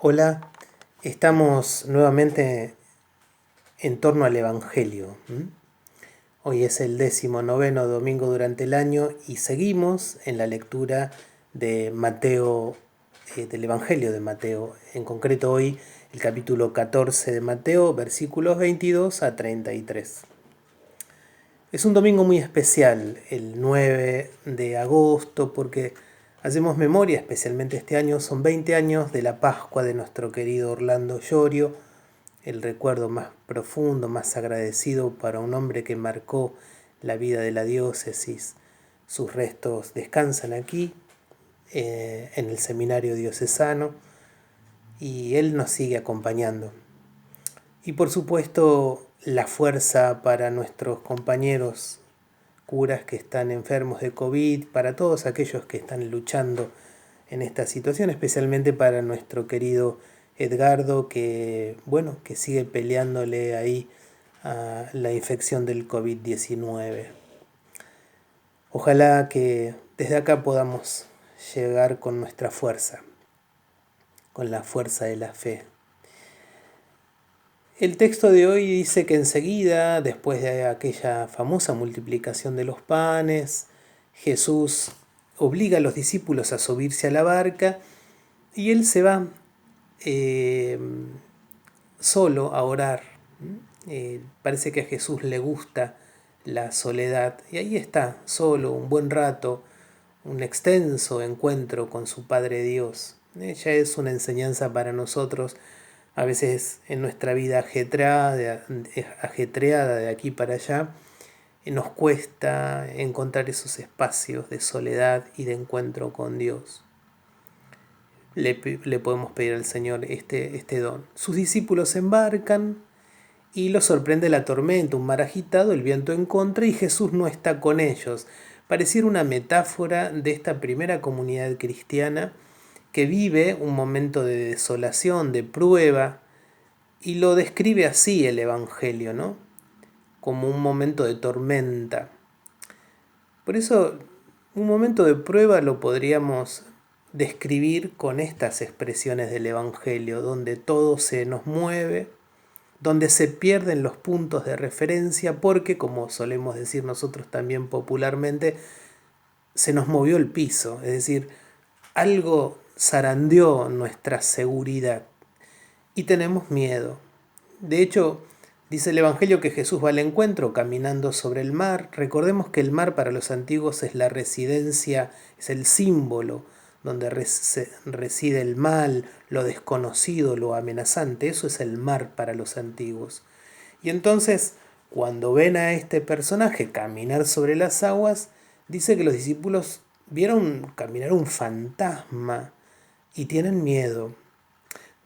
Hola, estamos nuevamente en torno al Evangelio. Hoy es el 19º domingo durante el año y seguimos en la lectura de Mateo, del Evangelio de Mateo. En concreto hoy el capítulo 14 de Mateo, versículos 22 a 33. Es un domingo muy especial, el 9 de agosto, porque hacemos memoria, especialmente este año, son 20 años de la Pascua de nuestro querido Orlando Llorio, el recuerdo más profundo, más agradecido para un hombre que marcó la vida de la diócesis. Sus restos descansan aquí, en el seminario diocesano, y él nos sigue acompañando. Y por supuesto, la fuerza para nuestros compañeros curas que están enfermos de COVID, para todos aquellos que están luchando en esta situación, especialmente para nuestro querido Edgardo, que sigue peleándole ahí a la infección del COVID-19. Ojalá que desde acá podamos llegar con nuestra fuerza, con la fuerza de la fe. El texto de hoy dice que enseguida, después de aquella famosa multiplicación de los panes, Jesús obliga a los discípulos a subirse a la barca y él se va solo a orar. Parece que a Jesús le gusta la soledad y ahí está, solo, un buen rato, un extenso encuentro con su Padre Dios. Ya es una enseñanza para nosotros, a veces en nuestra vida ajetreada de aquí para allá, nos cuesta encontrar esos espacios de soledad y de encuentro con Dios. Le podemos pedir al Señor este don. Sus discípulos embarcan y los sorprende la tormenta, un mar agitado, el viento en contra y Jesús no está con ellos. Pareciera una metáfora de esta primera comunidad cristiana que vive un momento de desolación, de prueba, y lo describe así el Evangelio, ¿no? Como un momento de tormenta. Por eso, un momento de prueba lo podríamos describir con estas expresiones del Evangelio, donde todo se nos mueve, donde se pierden los puntos de referencia, porque, como solemos decir nosotros también popularmente, se nos movió el piso, es decir, algo zarandeó nuestra seguridad y tenemos miedo. De hecho, dice el Evangelio que Jesús va al encuentro caminando sobre el mar. Recordemos que el mar para los antiguos es la residencia, es el símbolo donde reside el mal, lo desconocido, lo amenazante. Eso es el mar para los antiguos. Y entonces, cuando ven a este personaje caminar sobre las aguas, dice que los discípulos vieron caminar un fantasma y tienen miedo.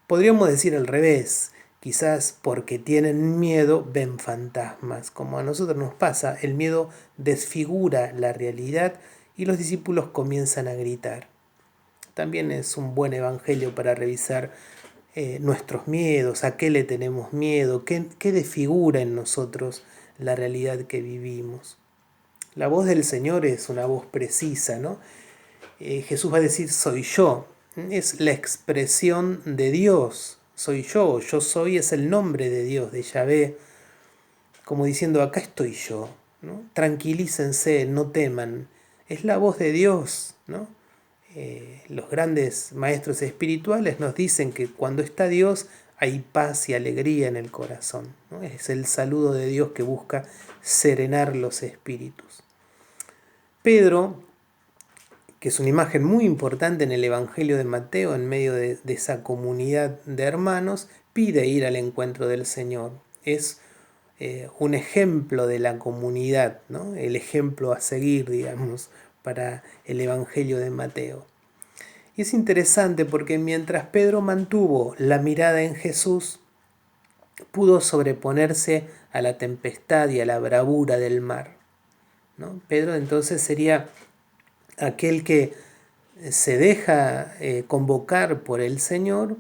Podríamos decir al revés, quizás porque tienen miedo ven fantasmas, como a nosotros nos pasa, el miedo desfigura la realidad y los discípulos comienzan a gritar. También es un buen evangelio para revisar nuestros miedos, a qué le tenemos miedo, qué desfigura en nosotros la realidad que vivimos. La voz del Señor es una voz precisa, ¿no? Jesús va a decir, soy yo. Es la expresión de Dios. Soy yo soy es el nombre de Dios, de Yahvé, como diciendo, acá estoy yo, ¿no? Tranquilícense, no teman. Es la voz de Dios, ¿no? Los grandes maestros espirituales nos dicen que cuando está Dios hay paz y alegría en el corazón, ¿no? Es el saludo de Dios que busca serenar los espíritus. Pedro, que es una imagen muy importante en el Evangelio de Mateo, en medio de esa comunidad de hermanos, pide ir al encuentro del Señor. Es un ejemplo de la comunidad, ¿no? El ejemplo a seguir, digamos, para el Evangelio de Mateo. Y es interesante porque mientras Pedro mantuvo la mirada en Jesús, pudo sobreponerse a la tempestad y a la bravura del mar, ¿no? Pedro entonces sería aquel que se deja convocar por el Señor,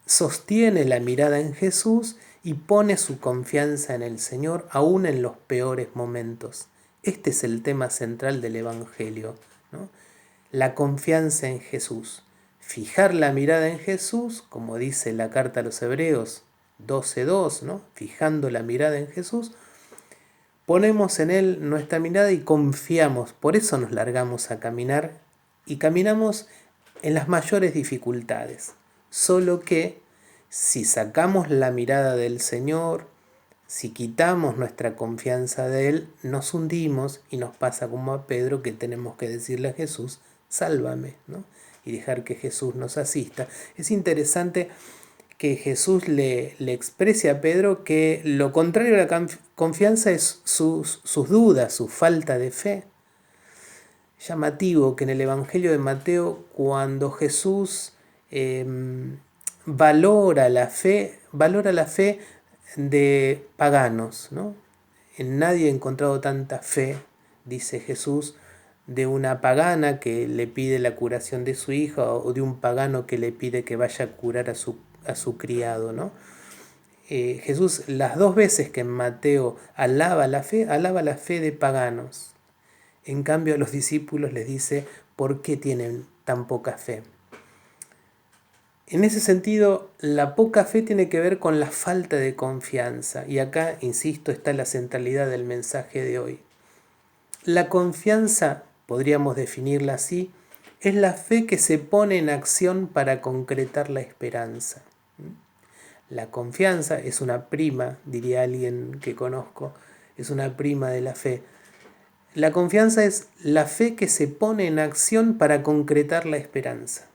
sostiene la mirada en Jesús y pone su confianza en el Señor aún en los peores momentos. Este es el tema central del Evangelio, ¿no? La confianza en Jesús. fijar la mirada en Jesús, como dice la carta a los Hebreos 12:2, ¿no? Fijando la mirada en Jesús, ponemos en Él nuestra mirada y confiamos. Por eso nos largamos a caminar y caminamos en las mayores dificultades. Solo que si sacamos la mirada del Señor, si quitamos nuestra confianza de Él, nos hundimos y nos pasa como a Pedro, que tenemos que decirle a Jesús, sálvame, ¿no? Y dejar que Jesús nos asista. Es interesante que Jesús le exprese a Pedro que lo contrario a la confianza es sus dudas, su falta de fe. Llamativo que en el Evangelio de Mateo, cuando Jesús valora la fe de paganos, ¿no? En nadie he encontrado tanta fe, dice Jesús, de una pagana que le pide la curación de su hija o de un pagano que le pide que vaya a curar a su criado, ¿no? Jesús, las dos veces que en Mateo alaba la fe de paganos. En cambio a los discípulos les dice, ¿por qué tienen tan poca fe? En ese sentido, la poca fe tiene que ver con la falta de confianza. Y acá, insisto, está la centralidad del mensaje de hoy. La confianza, podríamos definirla así, es la fe que se pone en acción para concretar la esperanza. La confianza es una prima, diría alguien que conozco, es una prima de la fe. La confianza es la fe que se pone en acción para concretar la esperanza.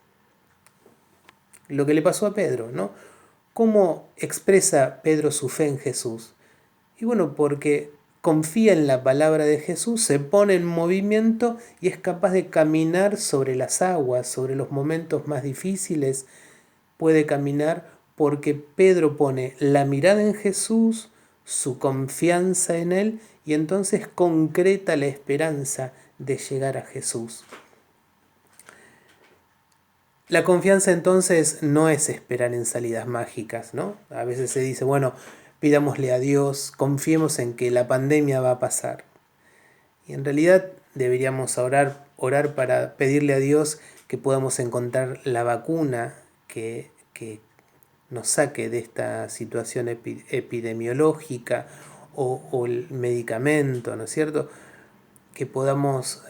Lo que le pasó a Pedro, ¿no? ¿Cómo expresa Pedro su fe en Jesús? Y bueno, porque confía en la palabra de Jesús, se pone en movimiento y es capaz de caminar sobre las aguas, sobre los momentos más difíciles. Puede caminar porque Pedro pone la mirada en Jesús, su confianza en Él, y entonces concreta la esperanza de llegar a Jesús. La confianza entonces no es esperar en salidas mágicas, ¿no? A veces se dice, bueno, pidámosle a Dios, confiemos en que la pandemia va a pasar. Y en realidad deberíamos orar para pedirle a Dios que podamos encontrar la vacuna que nos saque de esta situación epidemiológica o el medicamento, ¿no es cierto? Que podamos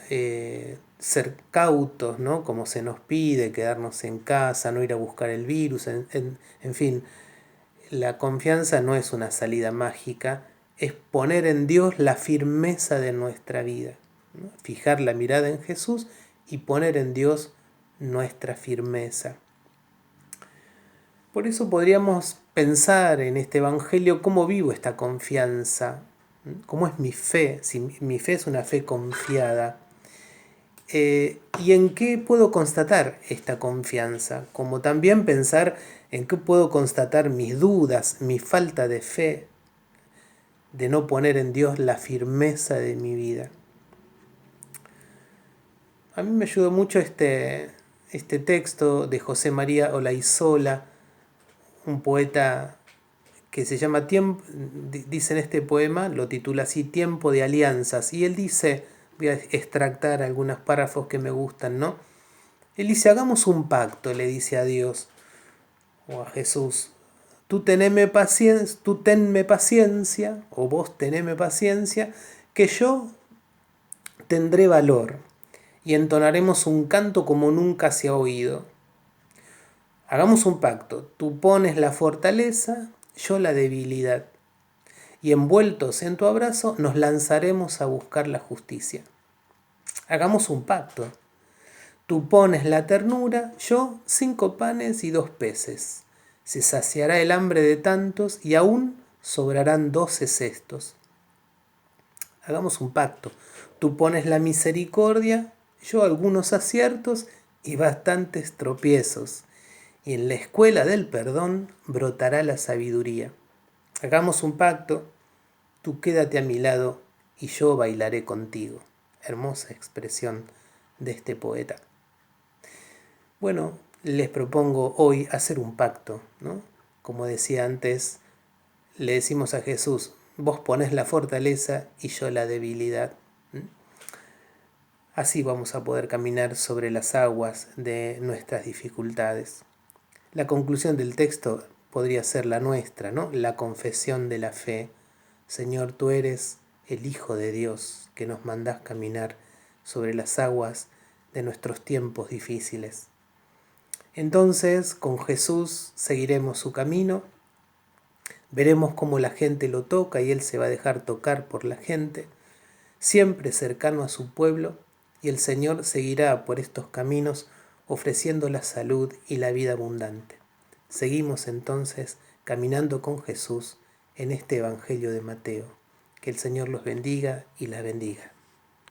ser cautos, ¿no? Como se nos pide, quedarnos en casa, no ir a buscar el virus, en fin. La confianza no es una salida mágica, es poner en Dios la firmeza de nuestra vida, ¿no? Fijar la mirada en Jesús y poner en Dios nuestra firmeza. Por eso podríamos pensar en este Evangelio cómo vivo esta confianza, cómo es mi fe, si mi fe es una fe confiada, y en qué puedo constatar esta confianza, como también pensar en qué puedo constatar mis dudas, mi falta de fe, de no poner en Dios la firmeza de mi vida. A mí me ayudó mucho este texto de José María Olaizola, un poeta que se llama Tiempo, dice en este poema, lo titula así, Tiempo de Alianzas, y él dice, voy a extractar algunos párrafos que me gustan, ¿no? Él dice, hagamos un pacto, le dice a Dios o a Jesús, tú tenme paciencia, o vos teneme paciencia, que yo tendré valor, y entonaremos un canto como nunca se ha oído. Hagamos un pacto, tú pones la fortaleza, yo la debilidad, y envueltos en tu abrazo nos lanzaremos a buscar la justicia. Hagamos un pacto, tú pones la ternura, yo 5 panes y 2 peces. Se saciará el hambre de tantos y aún sobrarán 12 cestos. Hagamos un pacto, tú pones la misericordia, yo algunos aciertos y bastantes tropiezos. Y en la escuela del perdón brotará la sabiduría. Hagamos un pacto, tú quédate a mi lado y yo bailaré contigo. Hermosa expresión de este poeta. Bueno, les propongo hoy hacer un pacto, ¿no? Como decía antes, le decimos a Jesús, vos ponés la fortaleza y yo la debilidad. Así vamos a poder caminar sobre las aguas de nuestras dificultades. La conclusión del texto podría ser la nuestra, ¿no? La confesión de la fe. Señor, tú eres el Hijo de Dios, que nos mandás caminar sobre las aguas de nuestros tiempos difíciles. Entonces, con Jesús seguiremos su camino, veremos cómo la gente lo toca y Él se va a dejar tocar por la gente, siempre cercano a su pueblo, y el Señor seguirá por estos caminos ofreciendo la salud y la vida abundante. Seguimos entonces caminando con Jesús en este Evangelio de Mateo. Que el Señor los bendiga y la bendiga.